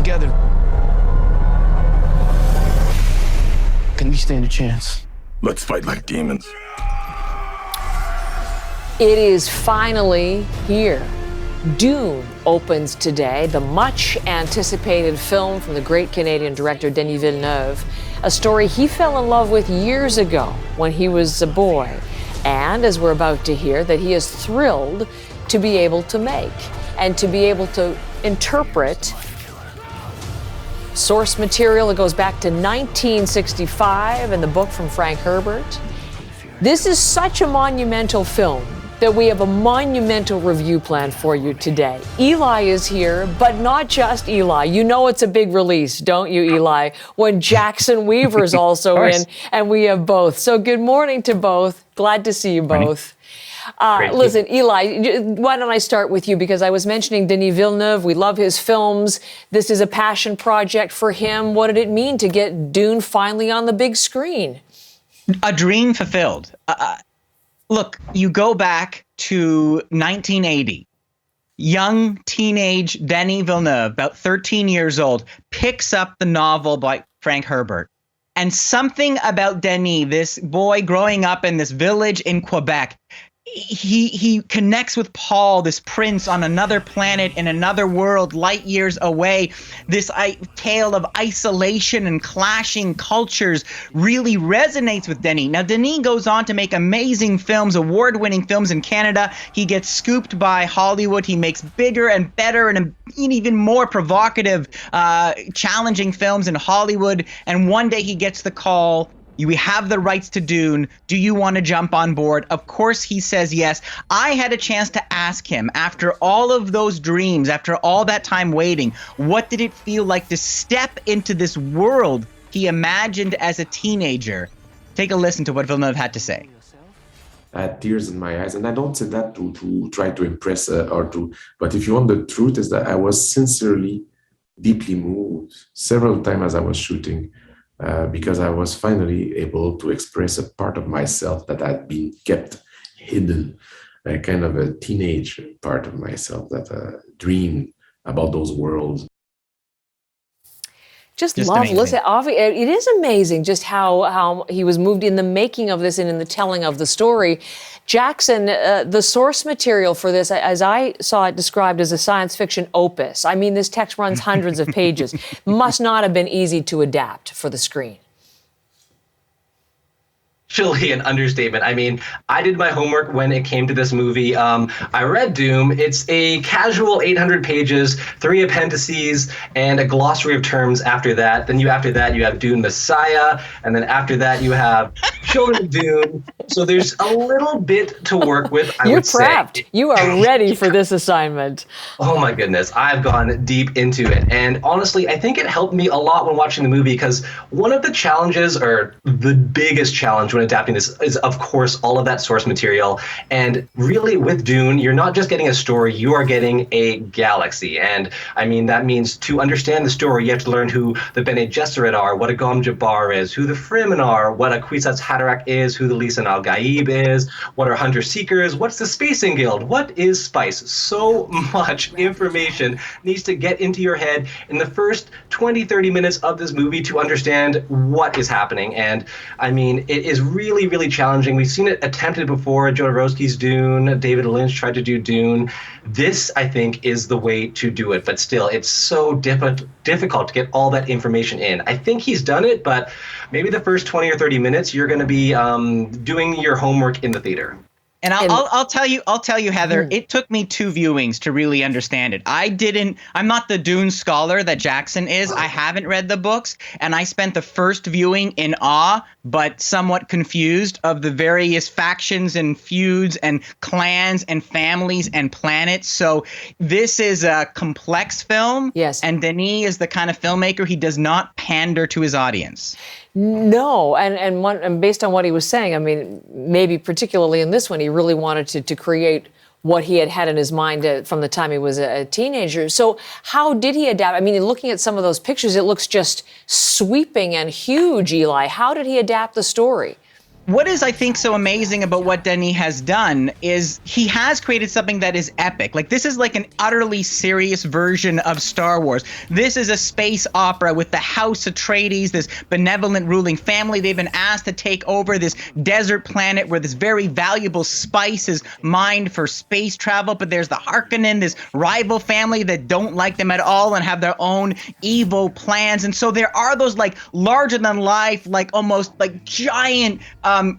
together, can we stand a chance? Let's fight like demons. It is finally here. Dune opens today, the much-anticipated film from the great Canadian director Denis Villeneuve, a story he fell in love with years ago when he was a boy, and, as we're about to hear, that he is thrilled to be able to make and to be able to interpret source material that goes back to 1965 in the book from Frank Herbert. This is such a monumental film that we have a monumental review plan for you today. Eli is here, but not just Eli. You know it's a big release, don't you, Eli? When Jackson Weaver's also in, and we have both. So good morning to both. Glad to see you both. Listen, Eli, why don't I start with you? Because I was mentioning Denis Villeneuve. We love his films. This is a passion project for him. What did it mean to get Dune finally on the big screen? A dream fulfilled. Look, you go back to 1980. Young teenage Denis Villeneuve, about 13 years old, picks up the novel by Frank Herbert. And something about Denis, this boy growing up in this village in Quebec, he connects with Paul, this prince on another planet in another world, light years away. This tale of isolation and clashing cultures really resonates with Denis. Now, Denis goes on to make amazing films, award-winning films in Canada. He gets scooped by Hollywood. He makes bigger and better and even more provocative, challenging films in Hollywood. And one day he gets the call. We have the rights to Dune. Do you want to jump on board? Of course he says yes. I had a chance to ask him, after all of those dreams, after all that time waiting, what did it feel like to step into this world he imagined as a teenager? Take a listen to what Villeneuve had to say. I had tears in my eyes, and I don't say that to try to impress but if you want the truth, is that I was sincerely, deeply moved several times as I was shooting. Because I was finally able to express a part of myself that had been kept hidden, a kind of a teenage part of myself that dreamed about those worlds. Just love, amazing. Listen, it is amazing just how he was moved in the making of this and in the telling of the story. Jackson, the source material for this, as I saw it described as a science fiction opus. I mean, this text runs hundreds of pages. Must not have been easy to adapt for the screen. Actually an understatement. I mean, I did my homework when it came to this movie. I read Dune. It's a casual 800 pages, 3 appendices, and a glossary of terms after that. Then after that, you have Dune Messiah, and then after that, you have Children of Dune. So there's a little bit to work with, I would say. You're prepped. You are ready for this assignment. Oh my goodness, I've gone deep into it. And honestly, I think it helped me a lot when watching the movie, because one of the challenges, or the biggest challenge when adapting this, is of course all of that source material. And really with Dune, you're not just getting a story, you are getting a galaxy. And I mean, that means to understand the story, you have to learn who the Bene Gesserit are, what a Gom Jabbar is, who the Fremen are, what a Kwisatz Haderach is, who the Lisan al-Gaib is, what are hunter-seekers, what's the Spacing Guild, what is spice. So much information needs to get into your head in the first 20-30 minutes of this movie to understand what is happening. And I mean, it is really, really challenging. We've seen it attempted before. Jodorowsky's Dune, David Lynch tried to do Dune. This, I think, is the way to do it. But still, it's so difficult to get all that information in. I think he's done it, but maybe the first 20 or 30 minutes, you're going to be doing your homework in the theater. And I'll tell you, Heather, it took me 2 viewings to really understand it. I'm not the Dune scholar that Jackson is. I haven't read the books, and I spent the first viewing in awe, but somewhat confused of the various factions and feuds and clans and families and planets. So this is a complex film. Yes. And Denis is the kind of filmmaker, he does not pander to his audience. No, and based on what he was saying, I mean, maybe particularly in this one, he really wanted to create what he had in his mind from the time he was a teenager. So how did he adapt? I mean, looking at some of those pictures, it looks just sweeping and huge, Eli. How did he adapt the story? what is, I think, so amazing about what Denis has done is he has created something that is epic. Like, this is like an utterly serious version of Star Wars. This is a space opera with the House Atreides, this benevolent ruling family. They've been asked to take over this desert planet where this very valuable spice is mined for space travel. But there's the Harkonnen, this rival family that don't like them at all and have their own evil plans. And so there are those like larger than life, like almost like giant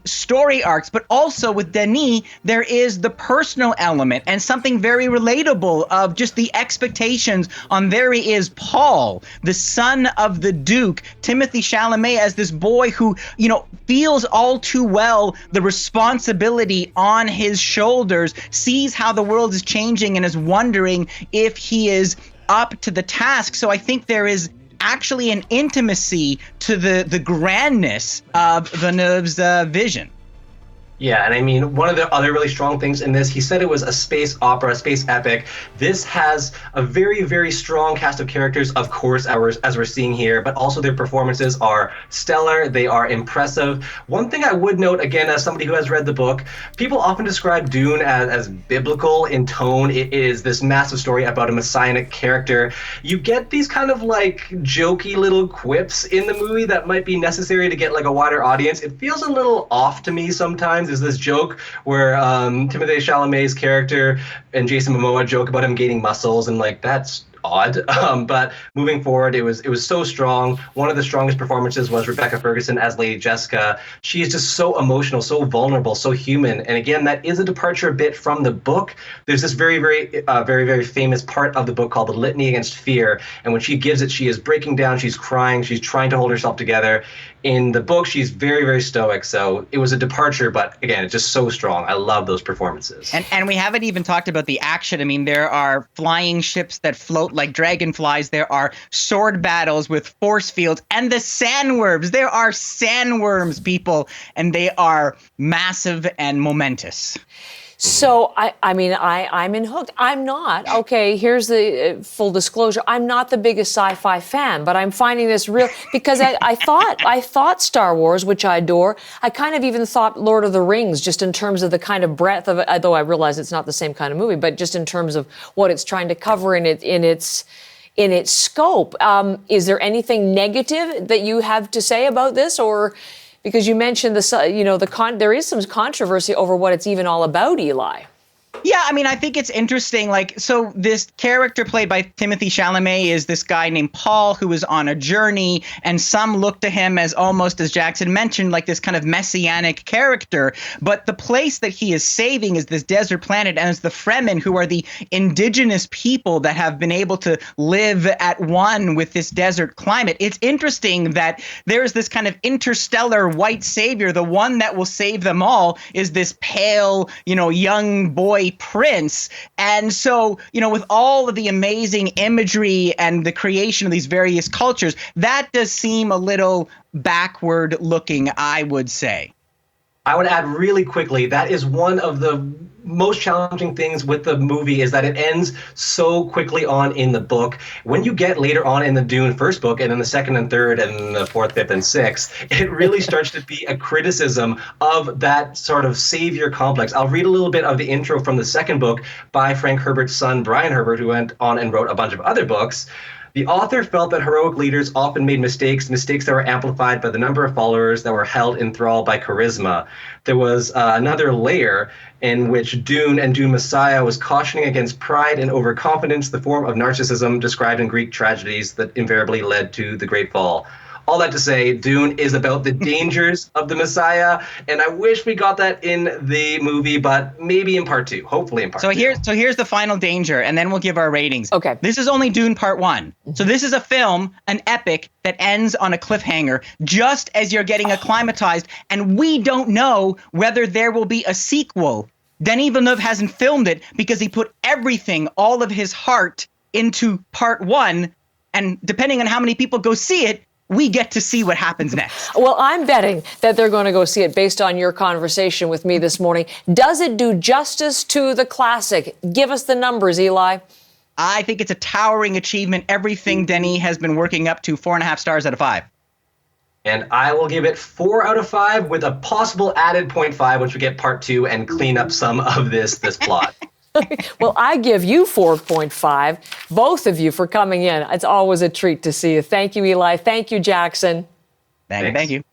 story arcs, but also with Denis, there is the personal element and something very relatable of just the expectations on there he is, Paul, the son of the Duke, Timothée Chalamet as this boy who, you know, feels all too well the responsibility on his shoulders, sees how the world is changing and is wondering if he is up to the task. So I think there is actually an intimacy to the grandness of Villeneuve's vision. Yeah, and I mean, one of the other really strong things in this, he said it was a space opera, a space epic. This has a very, very strong cast of characters, of course, as we're seeing here, but also their performances are stellar. They are impressive. One thing I would note, again, as somebody who has read the book, people often describe Dune as biblical in tone. It is this massive story about a messianic character. You get these kind of like jokey little quips in the movie that might be necessary to get like a wider audience. It feels a little off to me sometimes. There's this joke where Timothée Chalamet's character and Jason Momoa joke about him gaining muscles, and like that's odd. But moving forward, it was so strong. One of the strongest performances was Rebecca Ferguson as Lady Jessica. She is just so emotional, so vulnerable, so human. And again, that is a departure a bit from the book. There's this very, very famous part of the book called The Litany Against Fear. And when she gives it, she is breaking down, she's crying, she's trying to hold herself together. In the book, she's very, very stoic. So it was a departure, but again, it's just so strong. I love those performances. And we haven't even talked about the action. I mean, there are flying ships that float like dragonflies. There are sword battles with force fields and the sandworms. There are sandworms, people, and they are massive and momentous. So, I'm in hooked. I'm not. Okay, here's the full disclosure. I'm not the biggest sci-fi fan, but I'm finding this real, because I thought Star Wars, which I adore. I kind of even thought Lord of the Rings, just in terms of the kind of breadth of it, although I realize it's not the same kind of movie, but just in terms of what it's trying to cover in its scope. Is there anything negative that you have to say about this, or? Because you mentioned there is some controversy over what it's even all about, Eli. Yeah, I mean, I think it's interesting. Like, so this character played by Timothée Chalamet is this guy named Paul who is on a journey, and some look to him as almost, as Jackson mentioned, like this kind of messianic character. But the place that he is saving is this desert planet, and it's the Fremen, who are the indigenous people that have been able to live at one with this desert climate. It's interesting that there's this kind of interstellar white savior. The one that will save them all is this pale, young boy prince. And so, with all of the amazing imagery and the creation of these various cultures, that does seem a little backward looking, I would say. I would add really quickly, that is one of the most challenging things with the movie, is that it ends so quickly on in the book. When you get later on in the Dune first book, and then the second and third and the fourth, fifth, and sixth, it really starts to be a criticism of that sort of savior complex. I'll read a little bit of the intro from the second book by Frank Herbert's son, Brian Herbert, who went on and wrote a bunch of other books. The author felt that heroic leaders often made mistakes that were amplified by the number of followers that were held in thrall by charisma. There was another layer in which Dune and Dune Messiah was cautioning against pride and overconfidence, the form of narcissism described in Greek tragedies that invariably led to the Great Fall. All that to say, Dune is about the dangers of the Messiah, and I wish we got that in the movie, but maybe in part two, hopefully in part two. So here's the final danger, and then we'll give our ratings. Okay. This is only Dune Part 1. So this is a film, an epic, that ends on a cliffhanger, just as you're getting acclimatized, and we don't know whether there will be a sequel. Denis Villeneuve hasn't filmed it because he put everything, all of his heart, into Part 1, and depending on how many people go see it, we get to see what happens next. Well, I'm betting that they're going to go see it based on your conversation with me this morning. Does it do justice to the classic? Give us the numbers, Eli. I think it's a towering achievement. Everything Denis has been working up to, 4.5 stars out of 5. And I will give it 4 out of 5 with a possible added 0.5 once we get part 2 and clean up some of this plot. Well, I give you 4.5, both of you, for coming in. It's always a treat to see you. Thank you, Eli. Thank you, Jackson. Thank you.